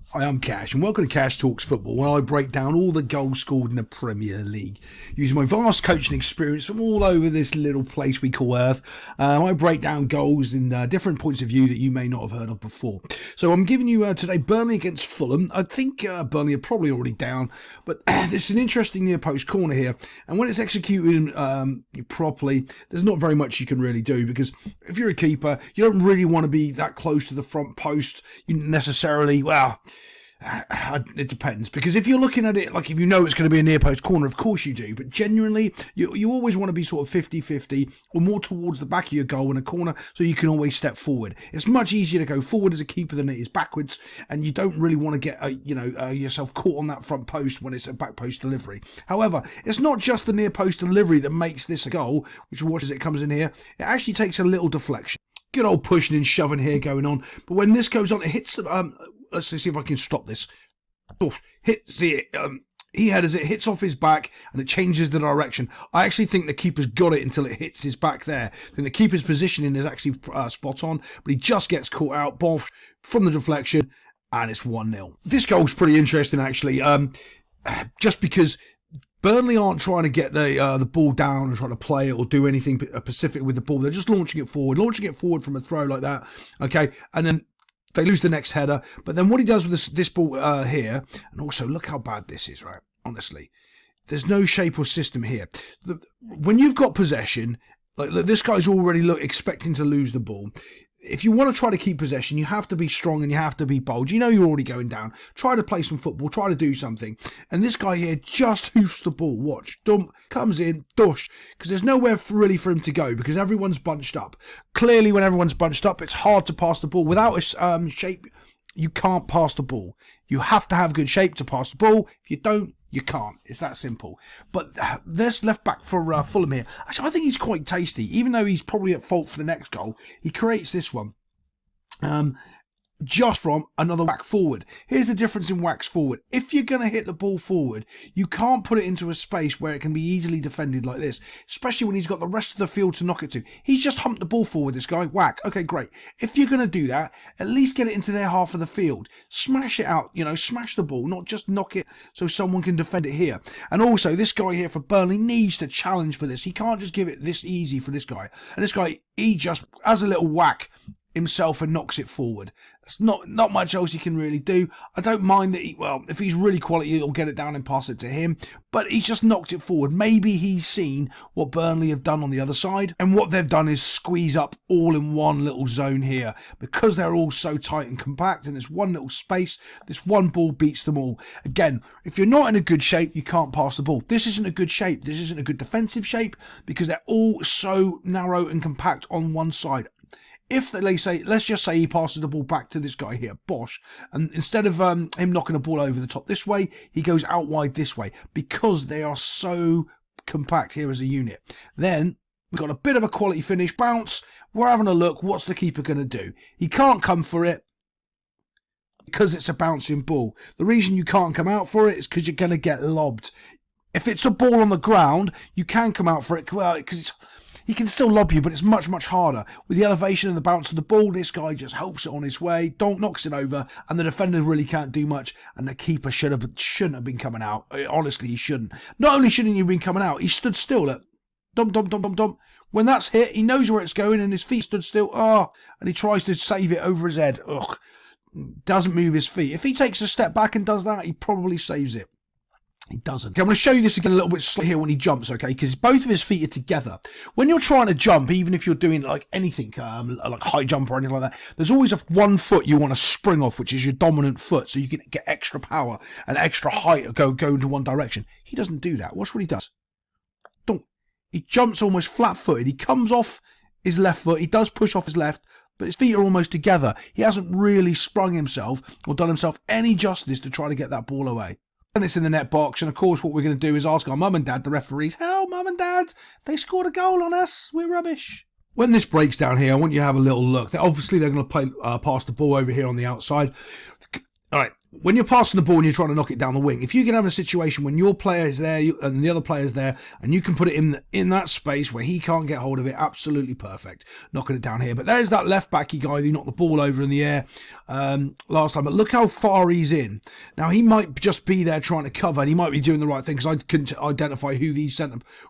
Hi, I'm Cash, and welcome to Cash Talks Football, where I break down all the goals scored in the Premier League. Using my vast coaching experience from all over this little place we call Earth, I break down goals in different points of view that you may not have heard of before. So I'm giving you today Burnley against Fulham. I think Burnley are probably already down, but it's an interesting near post corner here, and when it's executed properly, there's not very much you can really do, because if you're a keeper, you don't really want to be that close to the front post. You necessarily, it depends, because if you're looking at it like if you know it's going to be a near post corner, of course you do, but genuinely you always want to be sort of 50-50 or more towards the back of your goal in a corner, so you can always step forward. It's much easier to go forward as a keeper than it is backwards, and you don't really want to get yourself caught on that front post when it's a back post delivery. However, it's not just the near post delivery that makes this a goal, which watches it comes in here. It actually takes a little deflection. Good old pushing and shoving here going on, but when this goes on, it hits let's see if I can stop this. He headers it, hits off his back, and it changes the direction. I actually think the keeper's got it until it hits his back there. I think the keeper's positioning is actually spot on, but he just gets caught out from the deflection, and it's 1-0. This goal's pretty interesting, actually, just because Burnley aren't trying to get the ball down and trying to play it or do anything specific with the ball. They're just launching it forward from a throw like that, okay, and then they lose the next header. But then what he does with this ball here, and also look how bad this is, right? Honestly, there's no shape or system here. When you've got possession, like this guy's already expecting to lose the ball. If you want to try to keep possession, you have to be strong and you have to be bold. You know you're already going down. Try to play some football. Try to do something. And this guy here just hoofs the ball. Watch. Dump. Comes in. Dush. Because there's nowhere really for him to go because everyone's bunched up. Clearly, when everyone's bunched up, it's hard to pass the ball. Without a shape, you can't pass the ball. You have to have good shape to pass the ball. If you don't, you can't. It's that simple. But this left back for Fulham here, actually, I think he's quite tasty. Even though he's probably at fault for the next goal, he creates this one just from another whack forward. Here's the difference in whacks forward. If you're going to hit the ball forward, you can't put it into a space where it can be easily defended like this, especially when he's got the rest of the field to knock it to. He's just humped the ball forward, this guy. Whack. Okay, great. If you're going to do that, at least get it into their half of the field. Smash it out, smash the ball, not just knock it so someone can defend it here. And also, this guy here for Burnley needs to challenge for this. He can't just give it this easy for this guy. And this guy, he just has a little whack himself and knocks it forward. There's not much else he can really do. I don't mind that if he's really quality, he'll get it down and pass it to him, but he's just knocked it forward. Maybe he's seen what Burnley have done on the other side, and what they've done is squeeze up all in one little zone here, because they're all so tight and compact, and there's one little space, this one ball beats them all. Again, if you're not in a good shape, you can't pass the ball. This isn't a good shape. This isn't a good defensive shape, because they're all so narrow and compact on one side. If let's just say he passes the ball back to this guy here, Bosch, and instead of him knocking the ball over the top this way, he goes out wide this way, because they are so compact here as a unit. Then we've got a bit of a quality finish, bounce. We're having a look. What's the keeper going to do? He can't come for it because it's a bouncing ball. The reason you can't come out for it is because you're going to get lobbed. If it's a ball on the ground, you can come out for it because he can still lob you, but it's much, much harder. With the elevation and the bounce of the ball, this guy just helps it on his way, knocks it over, and the defender really can't do much, and the keeper shouldn't have been coming out. Honestly, he shouldn't. Not only shouldn't he have been coming out, he stood still at dump, dump, dump, dump, dump. When that's hit, he knows where it's going, and his feet stood still. And he tries to save it over his head. Doesn't move his feet. If he takes a step back and does that, he probably saves it. He doesn't. Okay, I'm going to show you this again a little bit slow here when he jumps, okay, because both of his feet are together. When you're trying to jump, even if you're doing like anything, like high jump or anything like that, there's always one foot you want to spring off, which is your dominant foot, so you can get extra power and extra height go into one direction. He doesn't do that. Watch what he does. He jumps almost flat-footed. He comes off his left foot. He does push off his left, but his feet are almost together. He hasn't really sprung himself or done himself any justice to try to get that ball away. And it's in the net box, and of course what we're going to do is ask our mum and dad, the referees, "Hell, mum and dad, they scored a goal on us, we're rubbish." When this breaks down here, I want you to have a little look. Obviously they're going to play pass the ball over here on the outside. All right, when you're passing the ball and you're trying to knock it down the wing, if you can have a situation when your player is there and the other player's there, and you can put it in that space where he can't get hold of it, absolutely perfect. Knocking it down here. But there's that left-backy guy who knocked the ball over in the air last time. But look how far he's in. Now, he might just be there trying to cover, and he might be doing the right thing, because I couldn't identify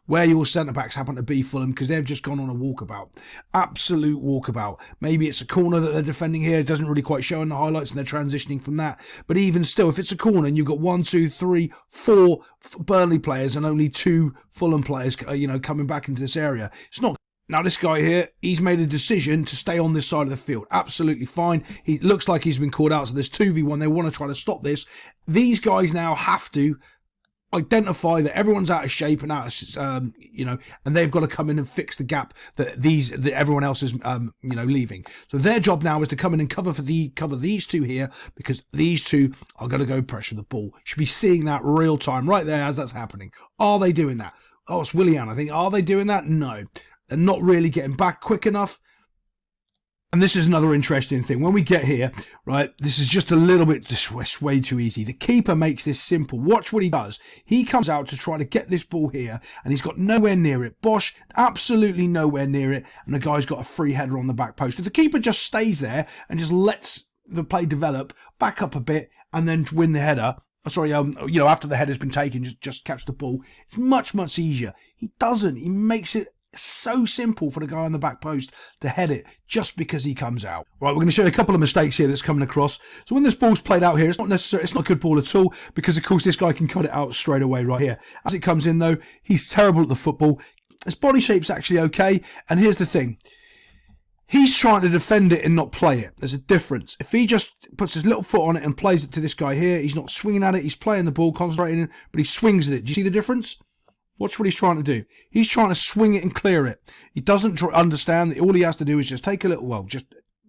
where your centre-backs happen to be, Fulham, because they've just gone on a walkabout. Absolute walkabout. Maybe it's a corner that they're defending here. It doesn't really quite show in the highlights, and they're transitioning from that. But even still, if it's a corner and you've got 1, 2, 3, 4 Burnley players and only 2 Fulham players, coming back into this area, it's not. Now, this guy here, he's made a decision to stay on this side of the field. Absolutely fine. He looks like he's been called out, so there's 2v1. They want to try to stop this. These guys now have to identify that everyone's out of shape and out of, and they've got to come in and fix the gap that everyone else is, leaving. So their job now is to come in and cover these 2 here, because these 2 are going to go pressure the ball. You should be seeing that real time right there as that's happening. Are they doing that? Oh, it's Willian, I think. Are they doing that? No. They're not really getting back quick enough. And this is another interesting thing. When we get here, right, this is just a little bit, just way too easy. The keeper makes this simple. Watch what he does. He comes out to try to get this ball here, and he's got nowhere near it. Bosch, absolutely nowhere near it, and the guy's got a free header on the back post. If the keeper just stays there and just lets the play develop, back up a bit, and then win the header, after the header's been taken, just catch the ball, it's much, much easier. He doesn't. He makes it so simple for the guy on the back post to head it just because he comes out. Right, we're going to show you a couple of mistakes here that's coming across. So when this ball's played out here, it's not a good ball at all, because of course this guy can cut it out straight away right here. As it comes in though, he's terrible at the football. His body shape's actually okay, and here's the thing. He's trying to defend it and not play it. There's a difference. If he just puts his little foot on it and plays it to this guy here, he's not swinging at it, he's playing the ball, concentrating, but he swings at it. Do you see the difference? Watch what he's trying to do. He's trying to swing it and clear it. He doesn't understand that all he has to do is just take a little, just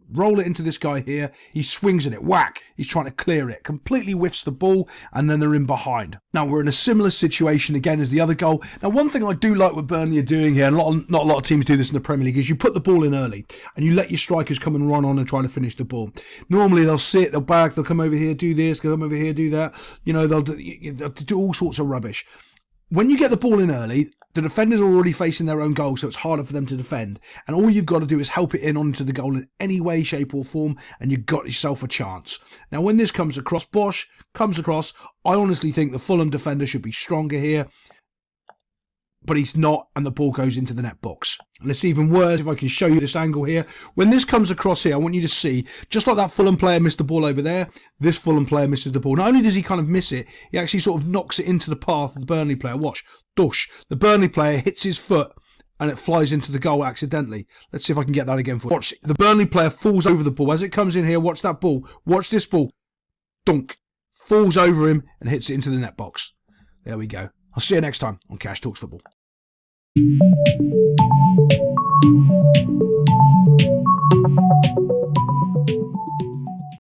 roll it into this guy here. He swings at it. Whack. He's trying to clear it. Completely whiffs the ball, and then they're in behind. Now, we're in a similar situation again as the other goal. Now, one thing I do like what Burnley are doing here, and not a lot of teams do this in the Premier League, is you put the ball in early, and you let your strikers come and run on and try to finish the ball. Normally, they'll sit, they'll back, they'll come over here, do this, come over here, do that. They'll do all sorts of rubbish. When you get the ball in early, the defenders are already facing their own goal, so it's harder for them to defend. And all you've got to do is help it in onto the goal in any way, shape or form, and you've got yourself a chance. Now, when this comes across, Bosch comes across, I honestly think the Fulham defender should be stronger here. But he's not, and the ball goes into the net box. And it's even worse if I can show you this angle here. When this comes across here, I want you to see, just like that Fulham player missed the ball over there, this Fulham player misses the ball. Not only does he kind of miss it, he actually sort of knocks it into the path of the Burnley player. Watch, dush. The Burnley player hits his foot, and it flies into the goal accidentally. Let's see if I can get that again for you. Watch, the Burnley player falls over the ball. As it comes in here, watch that ball. Watch this ball. Dunk. Falls over him and hits it into the net box. There we go. I'll see you next time on Cash Talks Football.